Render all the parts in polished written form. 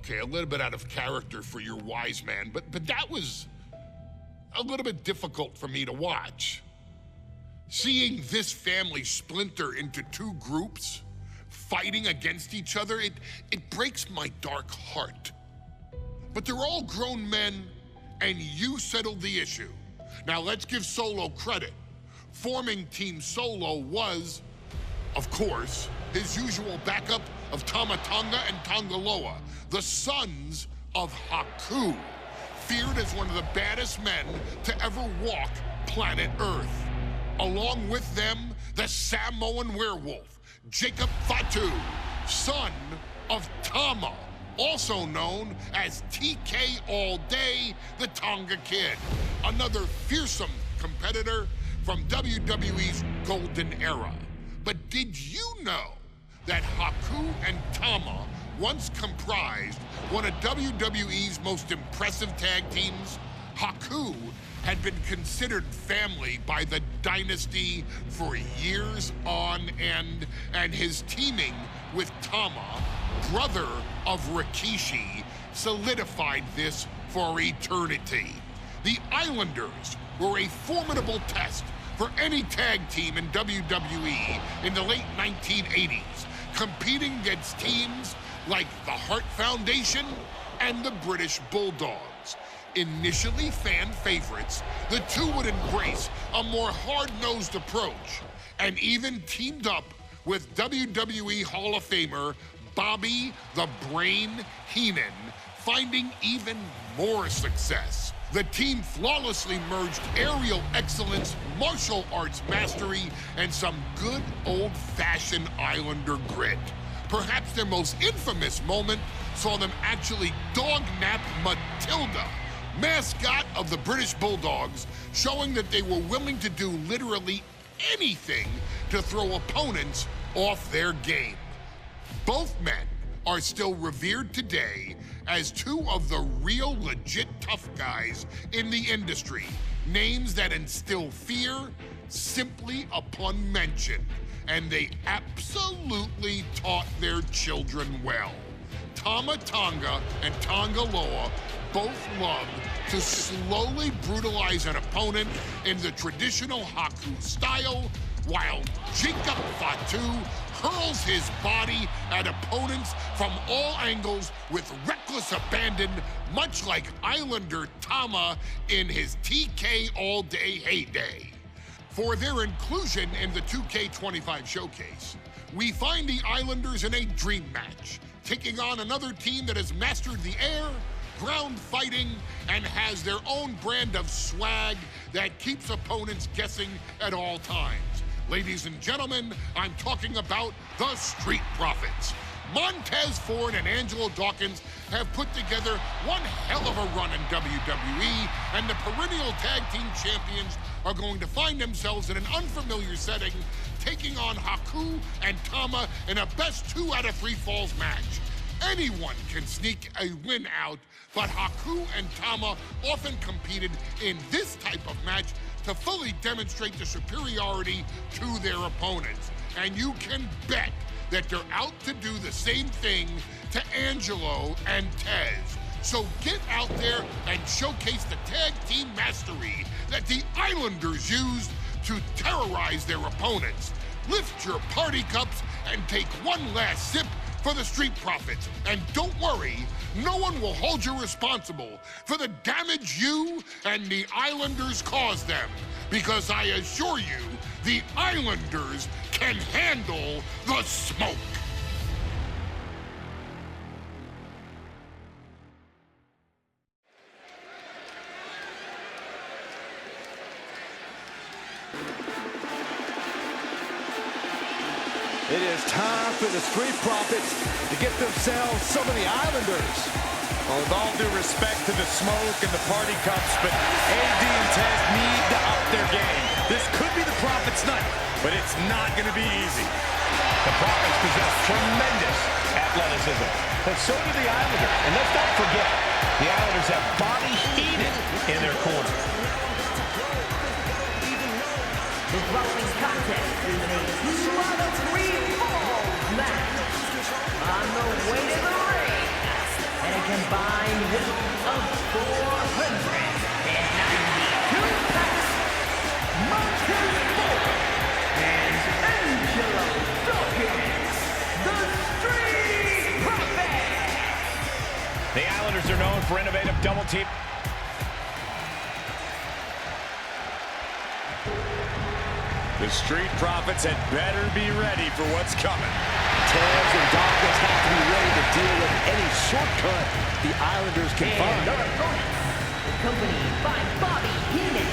Okay, a little bit out of character for your wise man, but that was a little bit difficult for me to watch. Seeing this family splinter into two groups, fighting against each other, it breaks my dark heart. But they're all grown men, and you settled the issue. Now let's give Solo credit. Forming Team Solo was, of course, his usual backup of Tama Tonga and Tongaloa, the sons of Haku, feared as one of the baddest men to ever walk planet Earth. Along with them, the Samoan werewolf, Jacob Fatu, son of Tama, also known as TK All Day, the Tonga Kid, another fearsome competitor from WWE's golden era. But did you know that Haku and Tama once comprised one of WWE's most impressive tag teams? Haku had been considered family by the Dynasty for years on end, and his teaming with Tama, brother of Rikishi, solidified this for eternity. The Islanders were a formidable test for any tag team in WWE in the late 1980s, competing against teams like the Hart Foundation and the British Bulldogs. Initially fan favorites, the two would embrace a more hard-nosed approach and even teamed up with WWE Hall of Famer Bobby the Brain Heenan, finding even more success. The team flawlessly merged aerial excellence, martial arts mastery, and some good old-fashioned Islander grit. Perhaps their most infamous moment saw them actually dog-nap Matilda, mascot of the British Bulldogs, showing that they were willing to do literally anything to throw opponents off their game. Both men are still revered today as two of the real legit tough guys in the industry, names that instill fear simply upon mention, and they absolutely taught their children well. Tama Tonga and Tongaloa both loved to slowly brutalize an opponent in the traditional Haku style, while Jacob Fatu hurls his body at opponents from all angles with reckless abandon, much like Islander Tama in his TK All Day heyday. For their inclusion in the 2K25 showcase, we find the Islanders in a dream match, taking on another team that has mastered the air, ground fighting, and has their own brand of swag that keeps opponents guessing at all times. Ladies and gentlemen, I'm talking about the Street Profits. Montez Ford and Angelo Dawkins have put together one hell of a run in WWE, and the perennial tag team champions are going to find themselves in an unfamiliar setting, taking on Haku and Tama in a best 2 out of 3 falls match. Anyone can sneak a win out, but Haku and Tama often competed in this type of match to fully demonstrate the superiority to their opponents. And you can bet that they're out to do the same thing to Angelo and Tez. So get out there and showcase the tag team mastery that the Islanders used to terrorize their opponents. Lift your party cups and take one last sip for the Street Profits. And don't worry, no one will hold you responsible for the damage you and the Islanders caused them, because I assure you, the Islanders can handle the smoke. It is time for the Street Profits to get themselves some of the Islanders. Well, with all due respect to the smoke and the party cups, but AD and Tez need to up their game. This could be the Profits' night, but it's not going to be easy. The Profits possess tremendous athleticism, but so do the Islanders. And let's not forget, the Islanders have Bobby Heenan in their corner. The following contest is a 2 out of 3 falls match. On the way to the ring, and for innovative double team. The Street Profits had better be ready for what's coming. Taz and Dawkins have to be ready to deal with any shortcut the Islanders can And find. their opponents, accompanied by Bobby Heenan,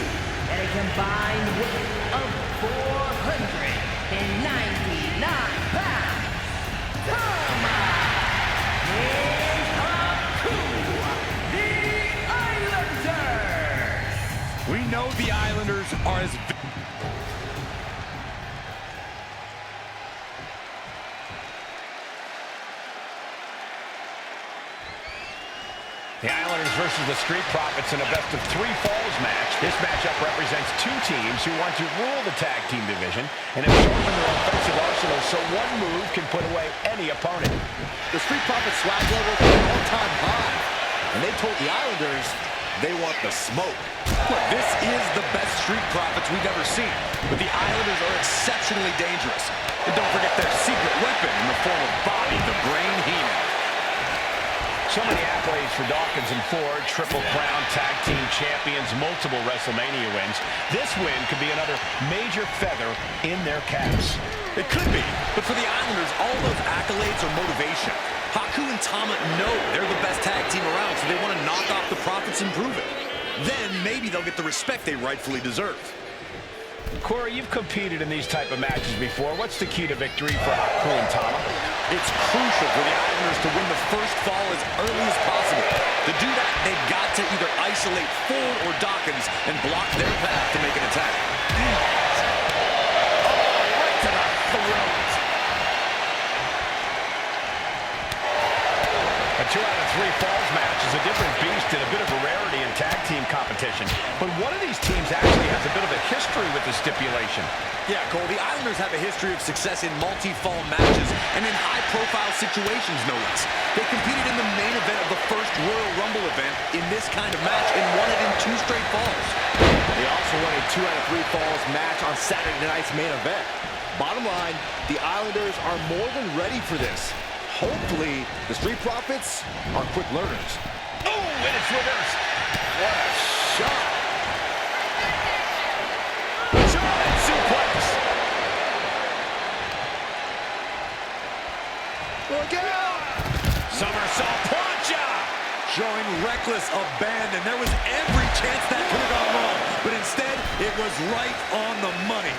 at a combined weight of 499 pounds, Tama and Haku, the Islanders! We know the Islanders are as... The Islanders versus the Street Profits in a best-of-3 falls match. This matchup represents two teams who want to rule the tag team division and have sharpened their offensive arsenal so one move can put away any opponent. The Street Profits swag levels are an all-time high, and they told the Islanders they want the smoke. Look, this is the best Street Profits we've ever seen, but the Islanders are exceptionally dangerous. And don't forget their secret weapon in the form of Bobby the Brain Heenan. So many accolades for Dawkins and Ford, Triple Crown, Tag Team Champions, multiple WrestleMania wins. This win could be another major feather in their caps. It could be, but for the Islanders, all those accolades are motivation. Haku and Tama know they're the best tag team around, so they want to knock off the Profits and prove it. Then maybe they'll get the respect they rightfully deserve. Corey, you've competed in these type of matches before. What's the key to victory for Haku and Tama? It's crucial for the Islanders to win the first fall as early as possible. To do that, they've got to either isolate Ford or Dawkins and block their path to make an attack. Right to the throat. A 2 out of 3 falls match is a different beast and a bit of a rarity in tag team competition. But one of these teams actually has a bit of a history with the stipulation. Yeah, Cole, the Islanders have a history of success in multi-fall matches and in high-profile situations, no less. They competed in the main event of the first Royal Rumble event in this kind of match and won it in 2 straight falls. They also won a 2 out of 3 falls match on Saturday night's main event. Bottom line, the Islanders are more than ready for this. Hopefully, the Street Profits are quick learners. Oh, and it's reversed. What a shot! German suplex. Look out! Somersault plancha. Showing reckless abandon. There was every chance that could have gone wrong, but instead, it was right on the money.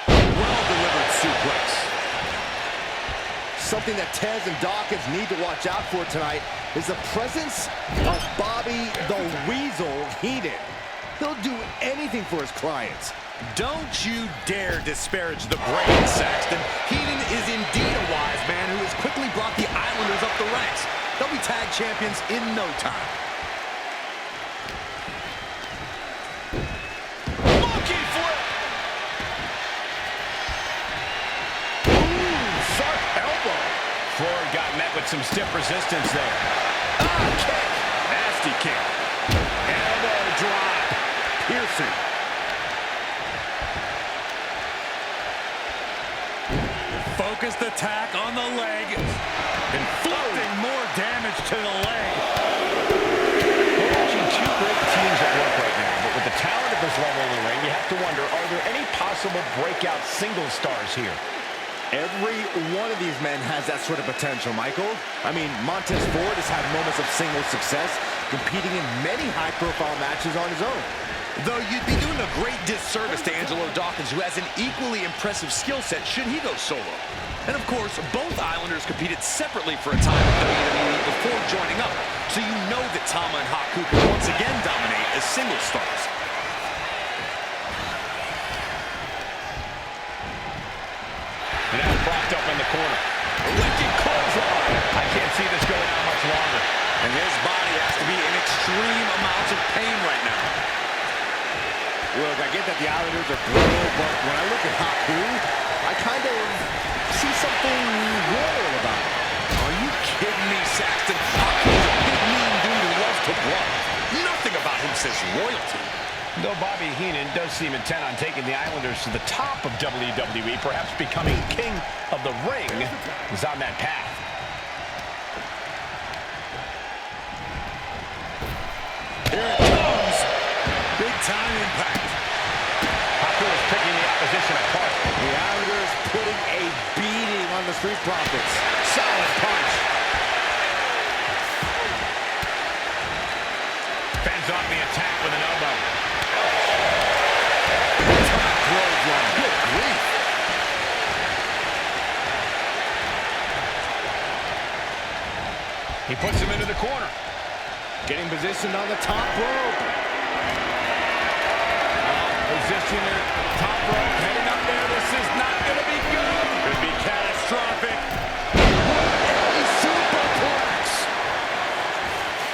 Well-delivered suplex. Something that Taz and Dawkins need to watch out for tonight is the presence of Bobby the Weasel Heenan. He'll do anything for his clients. Don't you dare disparage the brain, Saxton. Heenan is indeed a wise man who has quickly brought the Islanders up the ranks. They'll be tag champions in no time. Monkey flip. Ooh, sharp elbow. Ford got met with some stiff resistance there. Kick. Nasty kick. Elbow drop. Piercing. Focused attack on the leg. Inflicting more damage to the leg. We're watching two great teams at work right now, but with the talent at this level in the ring, you have to wonder, are there any possible breakout single stars here? Every one of these men has that sort of potential, Michael. I mean, Montez Ford has had moments of single success, competing in many high-profile matches on his own. Though you'd be doing a great disservice to Angelo Dawkins, who has an equally impressive skill set should he go solo. And of course, both Islanders competed separately for a time in WWE before joining up, so you know that Tama and Haku can once again dominate as single stars. And now propped up in the corner. Wicked clothesline. I can't see this going on much longer. And his body has to be in extreme amounts of pain right now. Look, I get that the Islanders are brutal, but when I look at Haku, I kind of see something royal about him. Are you kidding me, Saxton? Haku's a big, mean dude who loves to bluff. Nothing about him says royalty. Though Bobby Heenan does seem intent on taking the Islanders to the top of WWE, perhaps becoming king of the ring, is on that path. Here it comes. Big time impact. Haku is picking the opposition apart. The Islanders putting a beating on the Street Profits. Solid punch. Fends off the attack with an elbow. Good grief. He puts him into the corner. Getting positioned on the top rope. Position at top rope, heading up there. This is not going to be good. Could be catastrophic. A superplex.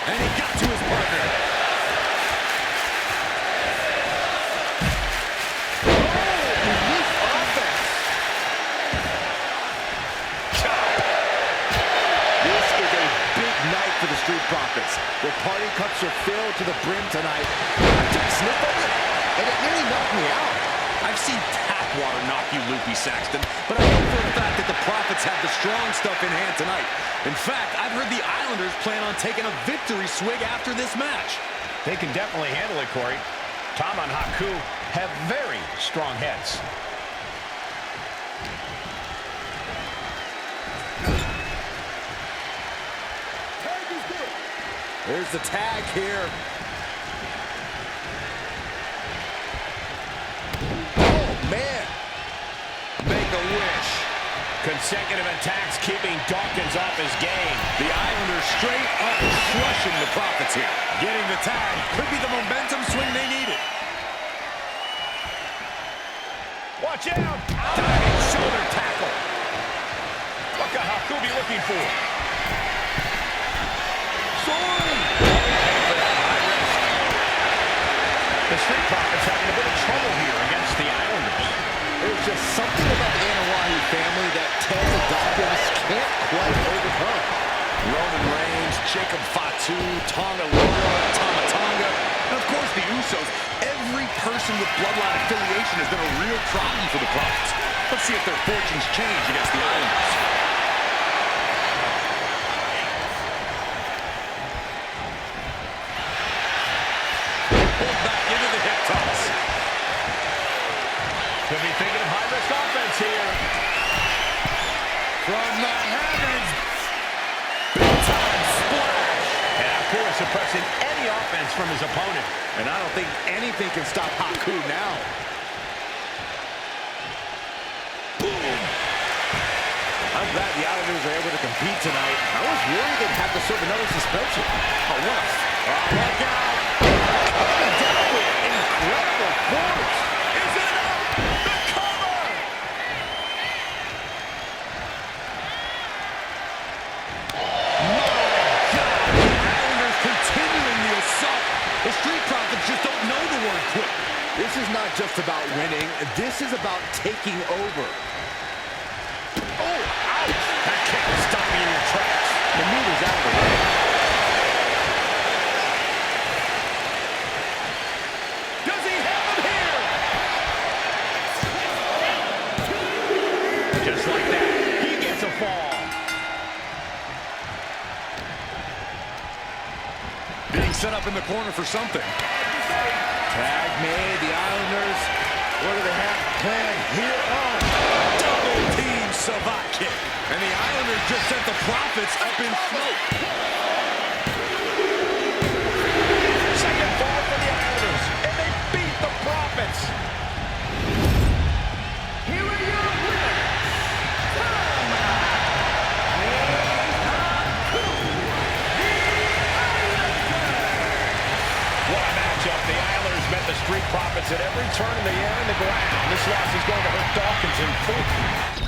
And he got to his partner. Elite offense. This is a big night for the Street Profits. Their party cups are filled to the brim tonight. I took a sniff of it, and it nearly knocked me out. I've seen tap water knock you loopy, Saxton, but I know for a fact that the Profits have the strong stuff in hand tonight. In fact, I've heard the Islanders plan on taking a victory swig after this match. They can definitely handle it, Corey. Tom and Haku have very strong heads. There's the tag here. Oh, man. Make a wish. Consecutive attacks keeping Dawkins off his game. The Islanders straight up crushing the Profits here. Getting the tag could be the momentum swing they needed. Watch out! Diving shoulder tackle. What could Haku be looking for? The Street Profits having a bit of trouble here against the Islanders. There's just something about the Anawahi family that Ted and Dawkins can't quite overcome. Roman Reigns, Jacob Fatu, Tonga Loa, Tama Tonga, and of course the Usos. Every person with bloodline affiliation has been a real problem for the Profits. Let's see if their fortunes change against the Islanders. Pulled back into the hip toss. Could be thinking of high-risk offense here. From the heavens. Big time splash. And Haku is suppressing any offense from his opponent. And I don't think anything can stop Haku now. Boom. I'm glad the Islanders are able to compete tonight. I was worried they'd have to serve another suspension. Oh, what a... Look out. Coming down with incredible force. Is it up? The cover. Islanders continuing the assault. The Street Profits just don't know the word quit. This is not just about winning. This is about taking over. Oh, ouch! That kick will stop you in your tracks. The move is out of the way. Does he have him here? Just like that, he gets a fall. Being set up in the corner for something. Tag made. The Islanders, what do they have planned here? Oh, Double team savate kick. And the Islanders just sent the Profits up in smoke. Second fall for the Islanders, and they beat the Profits. Here are your winners, What a matchup. The Islanders met the Street Profits at every turn in the air and the ground. This loss is going to hurt Dawkins in full.